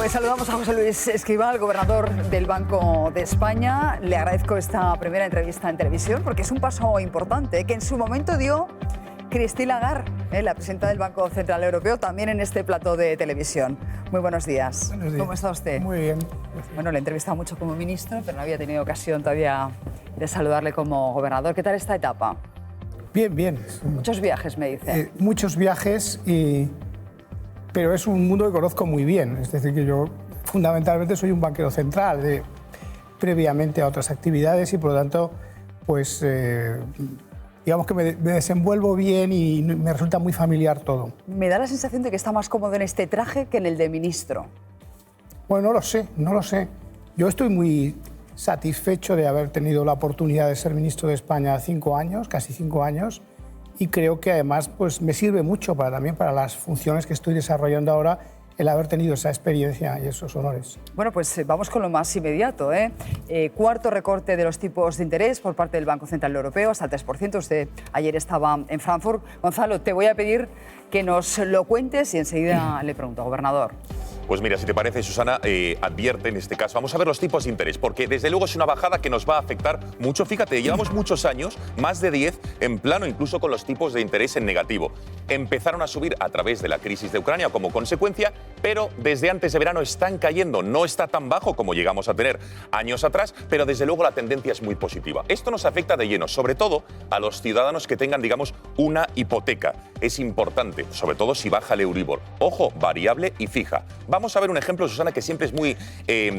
Pues saludamos a José Luis Escrivá, gobernador del Banco de España. Le agradezco esta primera entrevista en televisión porque es un paso importante que en su momento dio Christine Lagarde, la presidenta del Banco Central Europeo, también en este plató de televisión. Muy buenos días. Buenos días. ¿Cómo está usted? Muy bien. Bueno, le he entrevistado mucho como ministro, pero no había tenido ocasión todavía de saludarle como gobernador. ¿Qué tal esta etapa? Bien, bien. Muchos viajes, me dice. Muchos viajes, pero es un mundo que conozco muy bien. Es decir, que yo fundamentalmente soy un banquero central, previamente a otras actividades y por lo tanto, pues digamos que me desenvuelvo bien y me resulta muy familiar todo. Me da la sensación de que está más cómodo en este traje que en el de ministro. Bueno, no lo sé. Yo estoy muy satisfecho de haber tenido la oportunidad de ser ministro de España 5 años, casi 5 años, y creo que además pues, me sirve mucho también para las funciones que estoy desarrollando ahora, el haber tenido esa experiencia y esos honores. Bueno, pues vamos con lo más inmediato. Cuarto recorte de los tipos de interés por parte del Banco Central Europeo, hasta el 3%. Usted ayer estaba en Frankfurt. Gonzalo, te voy a pedir que nos lo cuentes y enseguida le pregunto, gobernador. Pues mira, si te parece, Susana, advierte en este caso. Vamos a ver los tipos de interés, porque desde luego es una bajada que nos va a afectar mucho. Fíjate, llevamos muchos años, más de 10, en plano incluso con los tipos de interés en negativo. Empezaron a subir a través de la crisis de Ucrania como consecuencia, pero desde antes de verano están cayendo. No está tan bajo como llegamos a tener años atrás, pero desde luego la tendencia es muy positiva. Esto nos afecta de lleno, sobre todo a los ciudadanos que tengan, digamos, una hipoteca. Es importante, sobre todo si baja el Euribor. Ojo, variable y fija. Vamos a ver un ejemplo, Susana, que siempre es muy,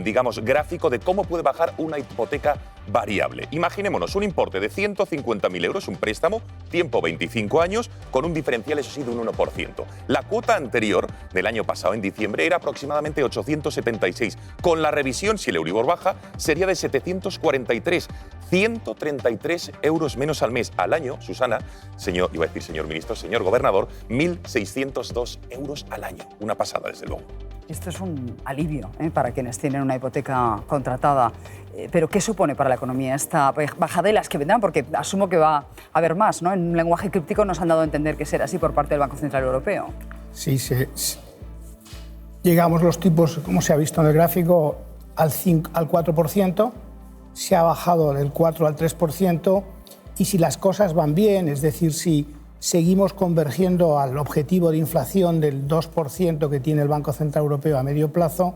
digamos, gráfico de cómo puede bajar una hipoteca variable. Imaginémonos un importe de 150.000 euros, un préstamo, tiempo 25 años, con un diferencial, eso sí, de un 1%. La cuota anterior del año pasado, en diciembre, era aproximadamente 876. Con la revisión, si el Euribor baja, sería de 743. 133 euros menos al mes. Al año, Susana, iba a decir señor ministro, señor gobernador, 1.602 euros al año. Una pasada, desde luego. Esto es un alivio para quienes tienen una hipoteca contratada. Pero ¿qué supone para la economía esta bajada de las que vendrán? Porque asumo que va a haber más, ¿no? En un lenguaje críptico nos han dado a entender que será así por parte del Banco Central Europeo. Sí. Llegamos los tipos, como se ha visto en el gráfico, al 4%. Se ha bajado del 4 al 3%. Y si las cosas van bien, es decir, si seguimos convergiendo al objetivo de inflación del 2% que tiene el Banco Central Europeo a medio plazo,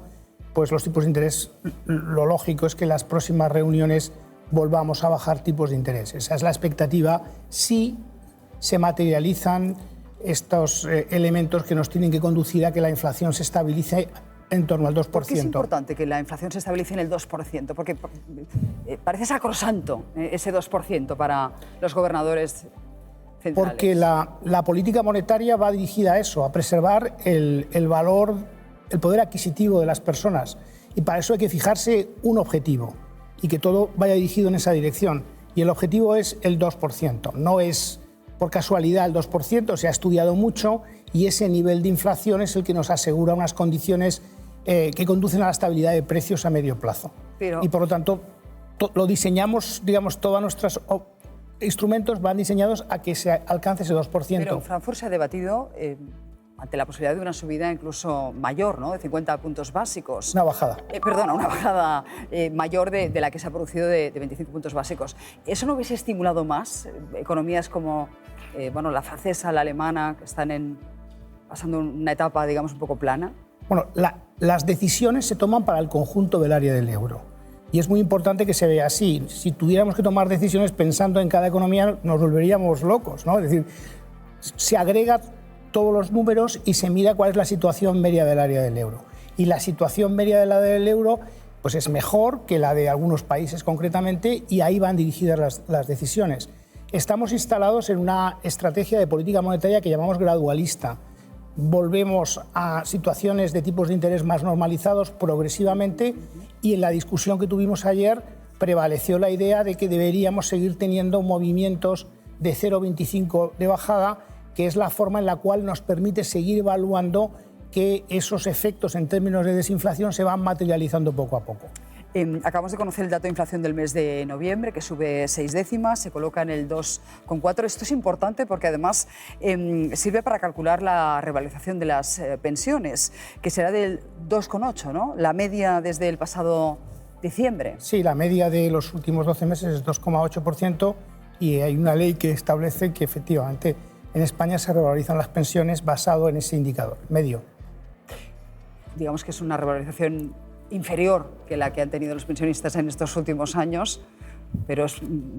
pues los tipos de interés, lo lógico es que en las próximas reuniones volvamos a bajar tipos de interés. Esa es la expectativa si se materializan estos elementos que nos tienen que conducir a que la inflación se estabilice en torno al 2%. ¿Por qué es importante que la inflación se estabilice en el 2%? Porque parece sacrosanto ese 2% para los gobernadores centrales. Porque la política monetaria va dirigida a eso, a preservar el valor, el poder adquisitivo de las personas. Y para eso hay que fijarse un objetivo y que todo vaya dirigido en esa dirección. Y el objetivo es el 2%. No es por casualidad el 2%, se ha estudiado mucho y ese nivel de inflación es el que nos asegura unas condiciones que conducen a la estabilidad de precios a medio plazo. Y por lo tanto, lo diseñamos, digamos, todos nuestros instrumentos van diseñados a que se alcance ese 2%. Pero en Frankfurt se ha debatido ante la posibilidad de una subida incluso mayor, ¿no? De 50 puntos básicos. Una bajada. Una bajada mayor de la que se ha producido de 25 puntos básicos. ¿Eso no hubiese estimulado más economías como la francesa, la alemana, que están pasando una etapa, digamos, un poco plana? Bueno, las decisiones se toman para el conjunto del área del euro. Y es muy importante que se vea así. Si tuviéramos que tomar decisiones pensando en cada economía, nos volveríamos locos, ¿no? Es decir, se agrega todos los números y se mira cuál es la situación media del área del euro. Y la situación media del área del euro pues es mejor que la de algunos países concretamente y ahí van dirigidas las decisiones. Estamos instalados en una estrategia de política monetaria que llamamos gradualista. Volvemos a situaciones de tipos de interés más normalizados progresivamente y en la discusión que tuvimos ayer prevaleció la idea de que deberíamos seguir teniendo movimientos de 0,25 de bajada, que es la forma en la cual nos permite seguir evaluando que esos efectos en términos de desinflación se van materializando poco a poco. Acabamos de conocer el dato de inflación del mes de noviembre, que sube 6 décimas, se coloca en el 2,4. Esto es importante porque además sirve para calcular la revalorización de las pensiones, que será del 2,8, ¿no? La media desde el pasado diciembre. Sí, la media de los últimos 12 meses es 2,8% y hay una ley que establece que efectivamente en España se revalorizan las pensiones basado en ese indicador medio. Digamos que es una revalorización inferior que la que han tenido los pensionistas en estos últimos años, pero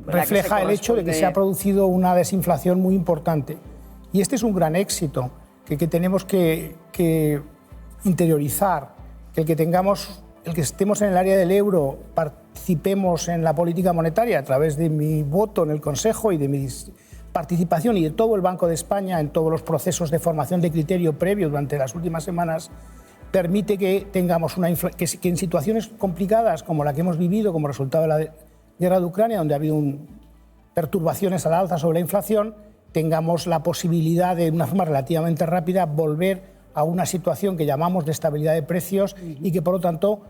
refleja el hecho de que se ha producido una desinflación muy importante. Y este es un gran éxito que tenemos que interiorizar, que el que estemos en el área del euro, participemos en la política monetaria a través de mi voto en el Consejo y de mi participación y de todo el Banco de España en todos los procesos de formación de criterio previo durante las últimas semanas, permite que tengamos que en situaciones complicadas como la que hemos vivido como resultado de la guerra de Ucrania, donde ha habido perturbaciones a la alza sobre la inflación, tengamos la posibilidad de una forma relativamente rápida volver a una situación que llamamos de estabilidad de precios y que por lo tanto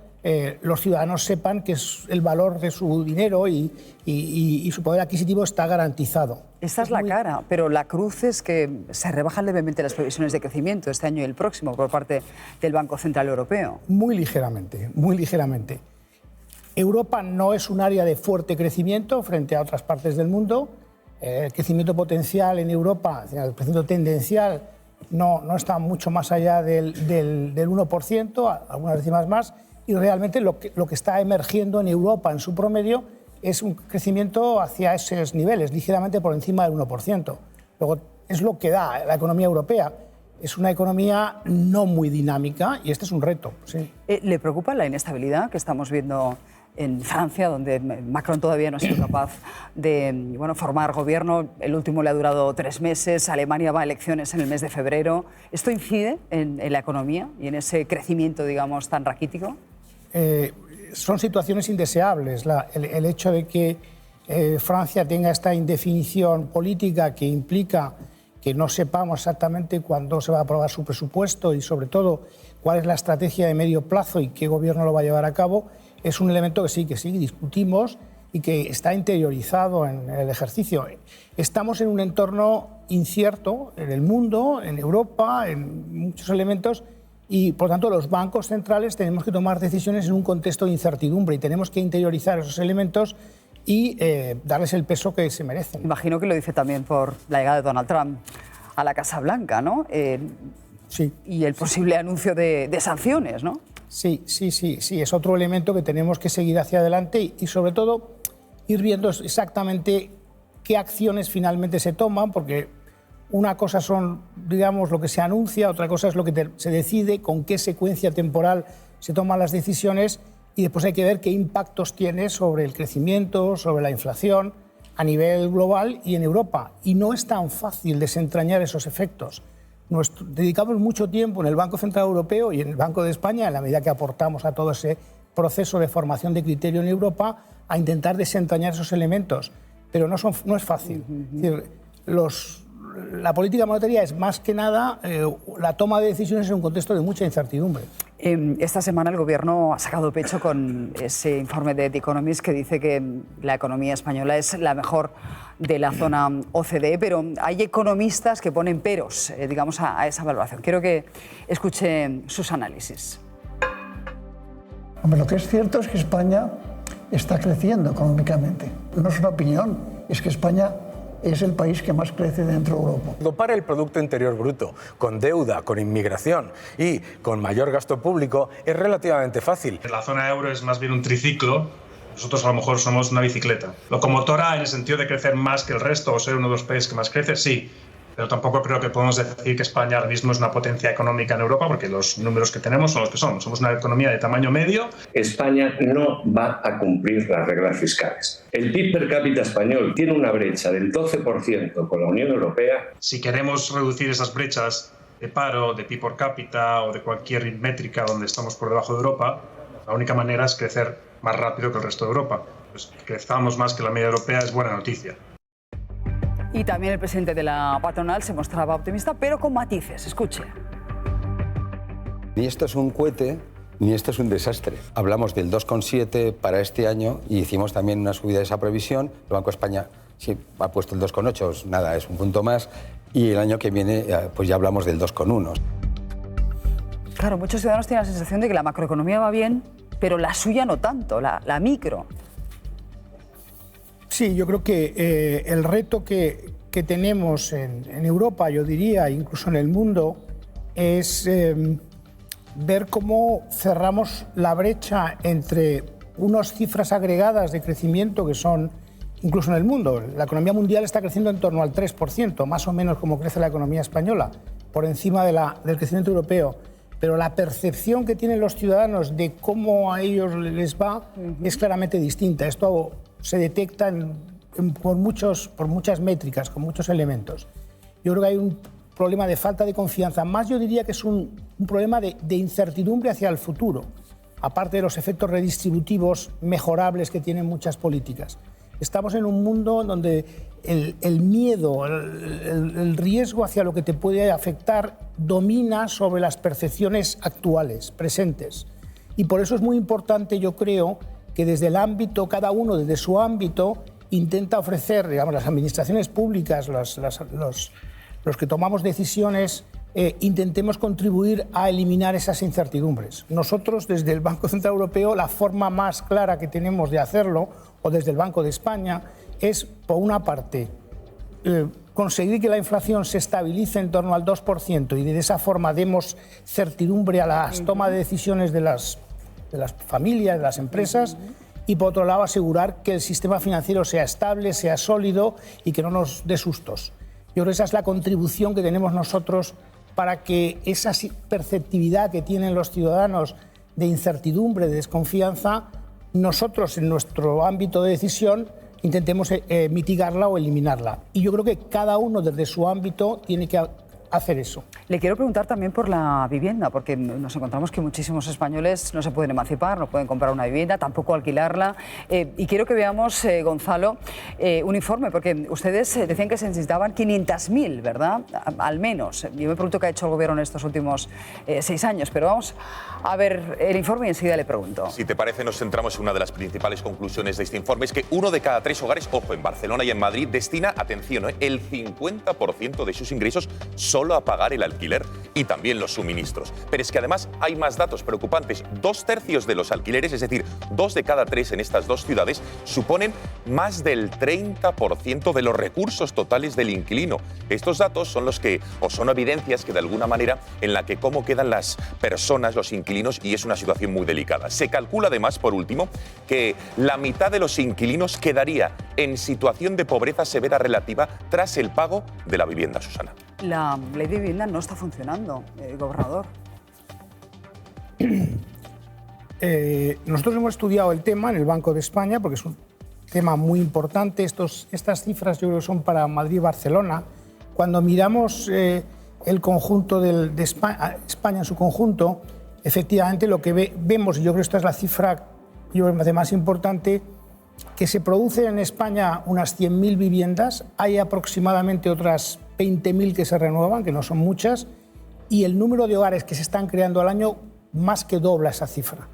los ciudadanos sepan que el valor de su dinero y su poder adquisitivo está garantizado. Esta es la cara, pero la cruz es que se rebajan levemente las previsiones de crecimiento este año y el próximo por parte del Banco Central Europeo. Muy ligeramente, muy ligeramente. Europa no es un área de fuerte crecimiento frente a otras partes del mundo. El crecimiento potencial en Europa, el crecimiento tendencial, no está mucho más allá del 1%, algunas décimas más, y realmente lo que está emergiendo en Europa en su promedio es un crecimiento hacia esos niveles, ligeramente por encima del 1%. Luego, es lo que da la economía europea. Es una economía no muy dinámica y este es un reto. Sí. ¿Le preocupa la inestabilidad que estamos viendo en Francia, donde Macron todavía no ha sido capaz de formar gobierno? El último le ha durado 3 meses, Alemania va a elecciones en el mes de febrero. ¿Esto incide en la economía y en ese crecimiento, digamos, tan raquítico? Son situaciones indeseables. El hecho de que Francia tenga esta indefinición política que implica que no sepamos exactamente cuándo se va a aprobar su presupuesto y, sobre todo, cuál es la estrategia de medio plazo y qué gobierno lo va a llevar a cabo, es un elemento que sí discutimos y que está interiorizado en el ejercicio. Estamos en un entorno incierto en el mundo, en Europa, en muchos elementos, y por tanto los bancos centrales tenemos que tomar decisiones en un contexto de incertidumbre y tenemos que interiorizar esos elementos y darles el peso que se merecen. Imagino que lo dice también por la llegada de Donald Trump a la Casa Blanca, ¿no? Sí. Y el posible anuncio de sanciones, ¿no? Sí, es otro elemento que tenemos que seguir hacia adelante y sobre todo ir viendo exactamente qué acciones finalmente se toman, porque una cosa son, digamos, lo que se anuncia, otra cosa es lo que se decide, con qué secuencia temporal se toman las decisiones y después hay que ver qué impactos tiene sobre el crecimiento, sobre la inflación a nivel global y en Europa. Y no es tan fácil desentrañar esos efectos. Dedicamos mucho tiempo en el Banco Central Europeo y en el Banco de España, en la medida que aportamos a todo ese proceso de formación de criterio en Europa, a intentar desentrañar esos elementos. Pero no es fácil. Es decir, la política monetaria es más que nada la toma de decisiones en un contexto de mucha incertidumbre. Esta semana el Gobierno ha sacado pecho con ese informe de The Economist que dice que la economía española es la mejor de la zona OCDE, pero hay economistas que ponen peros, digamos, a esa valoración. Quiero que escuche sus análisis. Hombre, lo que es cierto es que España está creciendo económicamente. No es una opinión, es que España es el país que más crece dentro de Europa. Dopar el Producto Interior Bruto con deuda, con inmigración y con mayor gasto público es relativamente fácil. La zona euro es más bien un triciclo. Nosotros a lo mejor somos una bicicleta. Locomotora en el sentido de crecer más que el resto o ser uno de los países que más crece, sí. Pero tampoco creo que podemos decir que España ahora mismo es una potencia económica en Europa, porque los números que tenemos son los que son. Somos una economía de tamaño medio. España no va a cumplir las reglas fiscales. El PIB per cápita español tiene una brecha del 12% con la Unión Europea. Si queremos reducir esas brechas de paro, de PIB por cápita o de cualquier métrica donde estamos por debajo de Europa, la única manera es crecer más rápido que el resto de Europa. Pues que crezcamos más que la media europea es buena noticia. Y también el presidente de la patronal se mostraba optimista, pero con matices. Escuche. Y esto es un cohete Ni esto es un desastre. Hablamos del 2,7 para este año y hicimos también una subida de esa previsión. El Banco de España sí ha puesto el 2,8, nada, es un punto más. Y el año que viene pues ya hablamos del 2,1. Claro, muchos ciudadanos tienen la sensación de que la macroeconomía va bien, pero la suya no tanto, la micro. Sí, yo creo que el reto que tenemos en Europa, yo diría, incluso en el mundo, es ver cómo cerramos la brecha entre unas cifras agregadas de crecimiento que son, incluso en el mundo, la economía mundial está creciendo en torno al 3%, más o menos como crece la economía española, por encima del crecimiento europeo. Pero la percepción que tienen los ciudadanos de cómo a ellos les va es claramente distinta. Esto se detecta por muchas métricas, con muchos elementos. Yo creo que hay un problema de falta de confianza. Más yo diría que es un problema de incertidumbre hacia el futuro, aparte de los efectos redistributivos mejorables que tienen muchas políticas. Estamos en un mundo donde el miedo, el riesgo hacia lo que te puede afectar domina sobre las percepciones actuales, presentes. Y por eso es muy importante, yo creo, que desde el ámbito, cada uno desde su ámbito, intenta ofrecer, digamos, las administraciones públicas, los que tomamos decisiones, intentemos contribuir a eliminar esas incertidumbres. Nosotros, desde el Banco Central Europeo, la forma más clara que tenemos de hacerlo, o desde el Banco de España, es, por una parte, conseguir que la inflación se estabilice en torno al 2% y de esa forma demos certidumbre a las tomas de decisiones de las familias, de las empresas, y por otro lado asegurar que el sistema financiero sea estable, sea sólido y que no nos dé sustos. Yo creo que esa es la contribución que tenemos nosotros para que esa perceptividad que tienen los ciudadanos de incertidumbre, de desconfianza, nosotros en nuestro ámbito de decisión intentemos mitigarla o eliminarla. Y yo creo que cada uno desde su ámbito tiene que hacer eso. Le quiero preguntar también por la vivienda, porque nos encontramos que muchísimos españoles no se pueden emancipar, no pueden comprar una vivienda, tampoco alquilarla. Y quiero que veamos, Gonzalo, un informe, porque ustedes decían que se necesitaban 500.000, ¿verdad? Al menos. Yo me pregunto qué ha hecho el gobierno en estos últimos 6 años, pero vamos a ver el informe y enseguida le pregunto. Si te parece, nos centramos en una de las principales conclusiones de este informe, es que 1 de cada 3 hogares, ojo, en Barcelona y en Madrid, destina, atención, el 50% de sus ingresos solo a pagar el alquiler y también los suministros. Pero es que además hay más datos preocupantes. 2/3 de los alquileres, es decir, 2 de cada 3 en estas dos ciudades, suponen más del 30% de los recursos totales del inquilino. Estos datos son los que, o son evidencias que de alguna manera en la que cómo quedan las personas, los inquilinos, y es una situación muy delicada. Se calcula además, por último, que la mitad de los inquilinos quedaría en situación de pobreza severa relativa tras el pago de la vivienda, Susana. La ley de vivienda no está funcionando, gobernador. Nosotros hemos estudiado el tema en el Banco de España porque es un tema muy importante. Estas cifras yo creo que son para Madrid y Barcelona. Cuando miramos el conjunto de España en su conjunto, efectivamente lo que vemos, y yo creo que esta es la cifra más importante, que se producen en España unas 100.000 viviendas, hay aproximadamente otras 20.000 que se renuevan, que no son muchas, y el número de hogares que se están creando al año más que dobla esa cifra.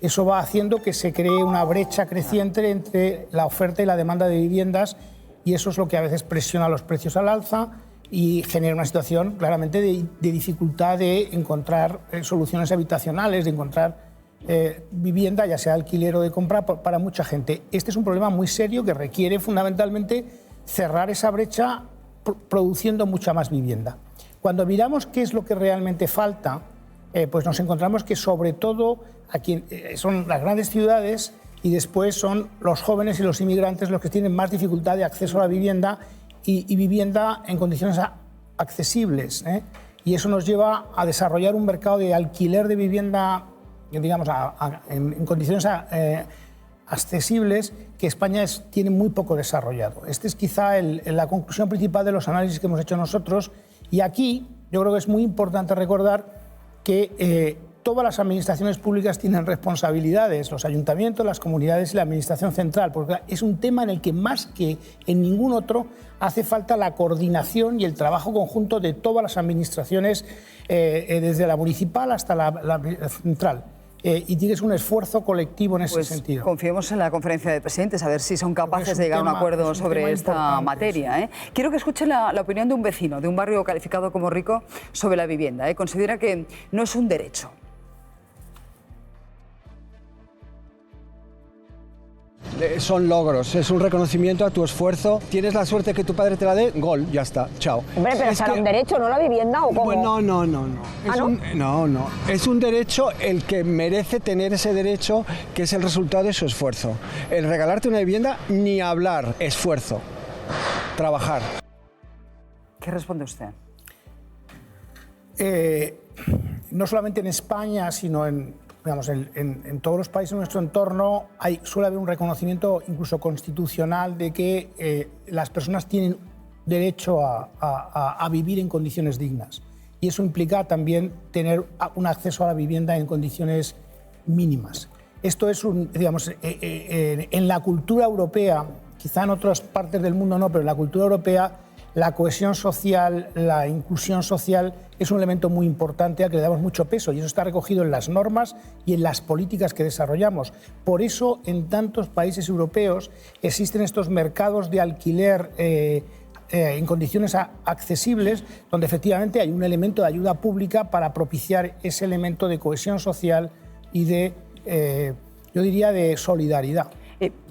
Eso va haciendo que se cree una brecha creciente entre la oferta y la demanda de viviendas, y eso es lo que a veces presiona los precios al alza y genera una situación claramente de dificultad de encontrar soluciones habitacionales, de encontrar vivienda, ya sea alquiler o de compra, para mucha gente. Este es un problema muy serio que requiere fundamentalmente cerrar esa brecha produciendo mucha más vivienda. Cuando miramos qué es lo que realmente falta, pues nos encontramos que sobre todo aquí son las grandes ciudades y después son los jóvenes y los inmigrantes los que tienen más dificultad de acceso a la vivienda y vivienda en condiciones accesibles. Y eso nos lleva a desarrollar un mercado de alquiler de vivienda, digamos, en condiciones accesibles que España tiene muy poco desarrollado. Esta es quizá la conclusión principal de los análisis que hemos hecho nosotros. Y aquí yo creo que es muy importante recordar que todas las administraciones públicas tienen responsabilidades, los ayuntamientos, las comunidades y la administración central, porque es un tema en el que más que en ningún otro hace falta la coordinación y el trabajo conjunto de todas las administraciones, desde la municipal hasta la central. y tiene que ser un esfuerzo colectivo en ese sentido. Confiemos en la conferencia de presidentes a ver si son capaces de llegar a un acuerdo sobre esta materia. Quiero que escuche la opinión de un vecino de un barrio calificado como rico sobre la vivienda. Considera que no es un derecho. Son logros, es un reconocimiento a tu esfuerzo. Tienes la suerte que tu padre te la dé, gol, ya está, chao. Hombre, pero será un derecho, ¿no? La vivienda, ¿o cómo? Pues no. No. Es un derecho el que merece tener ese derecho, que es el resultado de su esfuerzo. El regalarte una vivienda, ni hablar, esfuerzo, trabajar. ¿Qué responde usted? No solamente en España, sino en todos los países de nuestro entorno suele haber un reconocimiento incluso constitucional de que las personas tienen derecho a vivir en condiciones dignas. Y eso implica también tener un acceso a la vivienda en condiciones mínimas. Esto es, en la cultura europea, quizá en otras partes del mundo no, pero en la cultura europea, la cohesión social, la inclusión social es un elemento muy importante al que le damos mucho peso y eso está recogido en las normas y en las políticas que desarrollamos. Por eso en tantos países europeos existen estos mercados de alquiler en condiciones accesibles donde efectivamente hay un elemento de ayuda pública para propiciar ese elemento de cohesión social y de, yo diría, de solidaridad.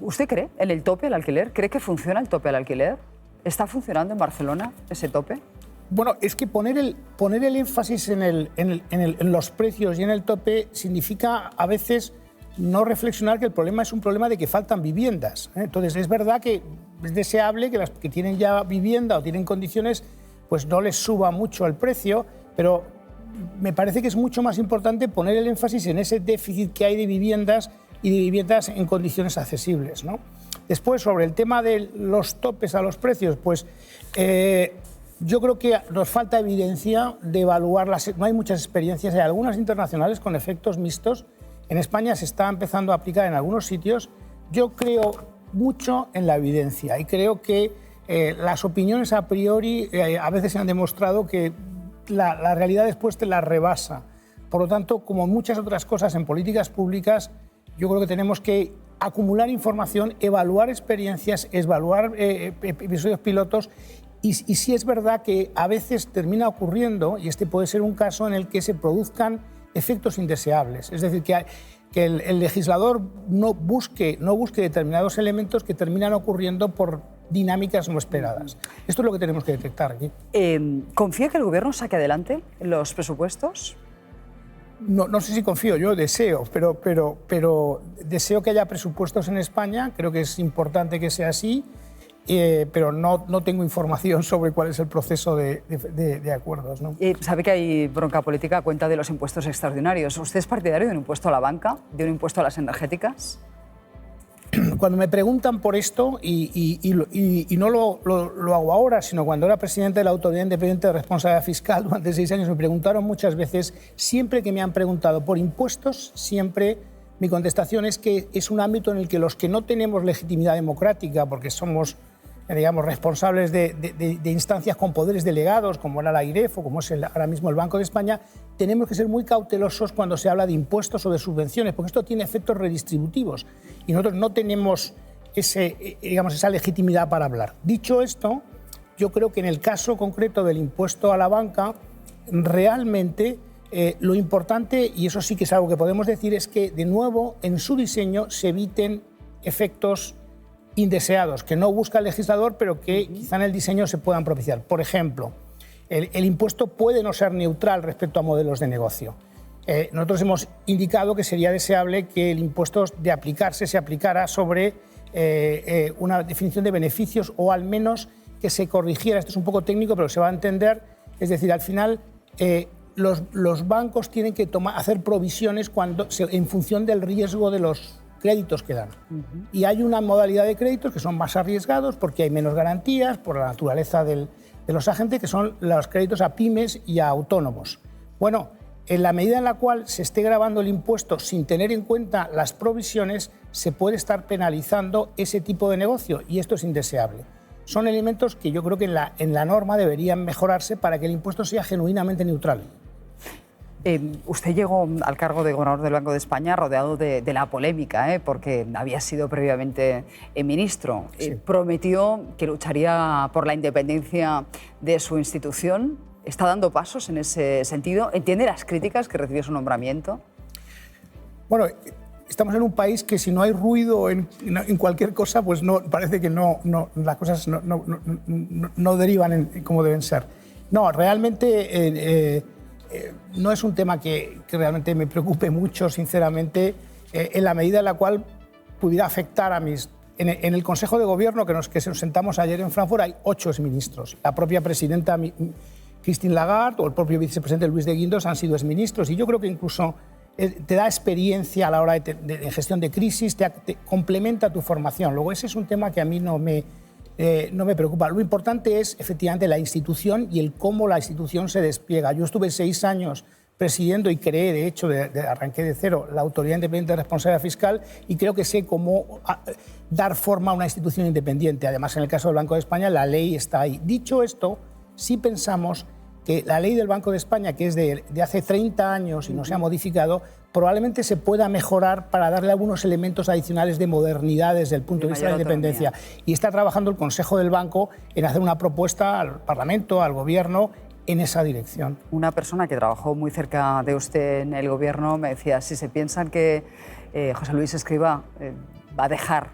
¿Usted cree en el tope al alquiler? ¿Cree que funciona el tope al alquiler? ¿Está funcionando en Barcelona ese tope? Bueno, es que poner el énfasis en los precios y en el tope significa a veces no reflexionar que el problema es un problema de que faltan viviendas. Entonces, es verdad que es deseable que las que tienen ya vivienda o tienen condiciones, pues no les suba mucho el precio, pero me parece que es mucho más importante poner el énfasis en ese déficit que hay de viviendas y de viviendas en condiciones accesibles, ¿no? Después, sobre el tema de los topes a los precios, pues yo creo que nos falta evidencia de evaluar, no hay muchas experiencias, hay algunas internacionales con efectos mixtos. En España se está empezando a aplicar en algunos sitios. Yo creo mucho en la evidencia y creo que las opiniones a priori a veces se han demostrado que la realidad después te la rebasa. Por lo tanto, como muchas otras cosas en políticas públicas, yo creo que tenemos que acumular información, evaluar experiencias, evaluar episodios pilotos y sí es verdad que a veces termina ocurriendo, y este puede ser un caso en el que se produzcan efectos indeseables. Es decir, que el legislador no busque determinados elementos que terminan ocurriendo por dinámicas no esperadas. Esto es lo que tenemos que detectar aquí. ¿Confía que el Gobierno saque adelante los presupuestos? No sé si confío, yo deseo, pero deseo que haya presupuestos en España, creo que es importante que sea así, pero no tengo información sobre cuál es el proceso de acuerdos, ¿no? Sabe que hay bronca política a cuenta de los impuestos extraordinarios. ¿Usted es partidario de un impuesto a la banca, de un impuesto a las energéticas? Cuando me preguntan por esto, y no lo hago ahora, sino cuando era presidente de la Autoridad Independiente de Responsabilidad Fiscal durante 6 años, me preguntaron muchas veces, siempre que me han preguntado por impuestos, siempre mi contestación es que es un ámbito en el que los que no tenemos legitimidad democrática, porque somos, digamos, responsables de instancias con poderes delegados, como era la AIREF o como es ahora mismo el Banco de España, tenemos que ser muy cautelosos cuando se habla de impuestos o de subvenciones, porque esto tiene efectos redistributivos y nosotros no tenemos esa legitimidad para hablar. Dicho esto, yo creo que en el caso concreto del impuesto a la banca, realmente lo importante, y eso sí que es algo que podemos decir, es que, de nuevo, en su diseño se eviten efectos indeseados, que no busca el legislador, pero que quizá en el diseño se puedan propiciar. Por ejemplo, el impuesto puede no ser neutral respecto a modelos de negocio. Nosotros hemos indicado que sería deseable que el impuesto de aplicarse se aplicara sobre una definición de beneficios o al menos que se corrigiera. Esto es un poco técnico, pero se va a entender. Es decir, al final los bancos tienen que hacer provisiones en función del riesgo de los créditos que dan. Y hay una modalidad de créditos que son más arriesgados porque hay menos garantías por la naturaleza de los agentes, que son los créditos a pymes y a autónomos. Bueno, en la medida en la cual se esté grabando el impuesto sin tener en cuenta las provisiones, se puede estar penalizando ese tipo de negocio y esto es indeseable. Son elementos que yo creo que en la norma deberían mejorarse para que el impuesto sea genuinamente neutral. Usted llegó al cargo de gobernador del Banco de España rodeado de la polémica, porque había sido previamente ministro. Sí. Prometió que lucharía por la independencia de su institución. ¿Está dando pasos en ese sentido? ¿Entiende las críticas que recibió su nombramiento? Bueno, estamos en un país que si no hay ruido en cualquier cosa, pues parece que las cosas no derivan como deben ser. No, realmente no es un tema que realmente me preocupe mucho, sinceramente, en la medida en la cual pudiera afectar a mis... En el Consejo de Gobierno que nos sentamos ayer en Frankfurt hay 8 exministros. La propia presidenta Christine Lagarde o el propio vicepresidente Luis de Guindos han sido exministros, y yo creo que incluso te da experiencia a la hora de gestión de crisis, te complementa tu formación. Luego ese es un tema que a mí no me preocupa. Lo importante es efectivamente la institución y el cómo la institución se despliega. Yo estuve 6 años presidiendo y creé, de hecho, arranqué de cero la Autoridad Independiente de Responsabilidad Fiscal, y creo que sé cómo dar forma a una institución independiente. Además, en el caso del Banco de España, la ley está ahí. Dicho esto, sí pensamos que la ley del Banco de España, que es de hace 30 años y no se ha modificado, probablemente se pueda mejorar para darle algunos elementos adicionales de modernidad desde el punto de vista de la independencia. Y está trabajando el Consejo del Banco en hacer una propuesta al Parlamento, al Gobierno, en esa dirección. Una persona que trabajó muy cerca de usted en el Gobierno me decía, si se piensan que José Luis Escrivá va a dejar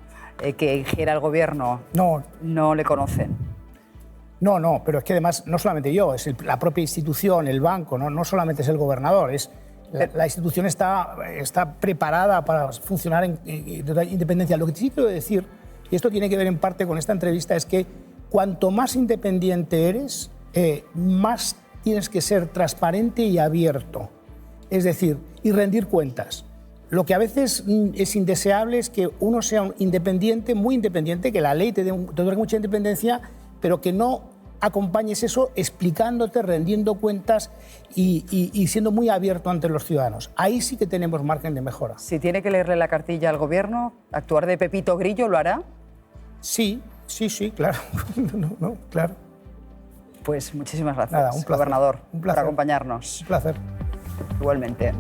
que hiciera el Gobierno, no le conocen. No, pero es que además no solamente yo, es la propia institución, el banco, no solamente es el gobernador, la institución está preparada para funcionar en independencia. Lo que sí quiero decir, y esto tiene que ver en parte con esta entrevista, es que cuanto más independiente eres, más tienes que ser transparente y abierto, es decir, y rendir cuentas. Lo que a veces es indeseable es que uno sea independiente, muy independiente, que la ley te otorgue mucha independencia, pero que no acompañes eso explicándote, rendiendo cuentas y siendo muy abierto ante los ciudadanos. Ahí sí que tenemos margen de mejora. Si tiene que leerle la cartilla al Gobierno, actuar de Pepito Grillo, ¿lo hará? Sí, claro. Claro. Pues muchísimas gracias, Nada, un placer. gobernador, Un placer. por acompañarnos. Un placer. Igualmente.